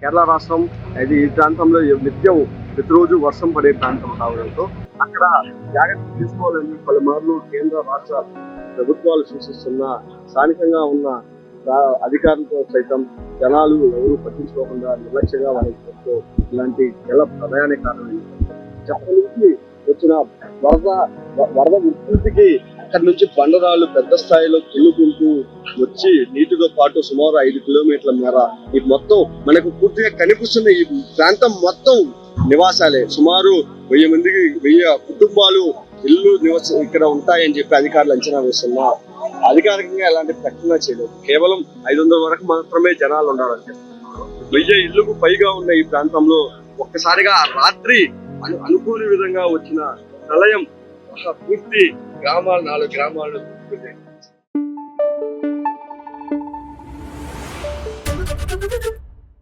కేరళ రాష్ట్రం ఇది ఈ ప్రాంతంలో నిత్యం ప్రతిరోజు వర్షం పడే ప్రాంతం కావడంతో అక్కడ జాగ్రత్త తీసుకోవాలని పలుమార్లు కేంద్ర రాష్ట్ర ప్రభుత్వాలు సూచిస్తున్న స్థానికంగా ఉన్న అధికారులతో సైతం జనాలు ఎవరు పట్టించుకోకుండా నిర్లక్ష్యంగా వాళ్ళతో ఇలాంటి జల ప్రళయానికి కారణమైంది. చెప్పల నుంచి వచ్చిన వరద ఉధృతికి అక్కడి నుంచి బండరాళ్ళు పెద్ద స్థాయిలో తుల్లుకుంటూ వచ్చి నీటితో పాటు సుమారు 5 కిలోమీటర్ల మేర ఈ మొత్తం మనకు పూర్తిగా కనిపిస్తున్న ఈ ప్రాంతం మొత్తం నివాసాలే. సుమారు 1000 కుటుంబాలు ఇల్లు ఇక్కడ ఉంటాయని చెప్పి అధికారులు అంచనా వేస్తున్నా అధికారికంగా ఎలాంటి ప్రకటన చేయలేదు. కేవలం 500 వరకు మాత్రమే జనాలు ఉండాలంటే 1000 ఇళ్లకు పైగా ఉన్న ఈ ప్రాంతంలో ఒక్కసారిగా రాత్రి అనుకోని విధంగా వచ్చిన ప్రళయం పూర్తి 4 గ్రామాలను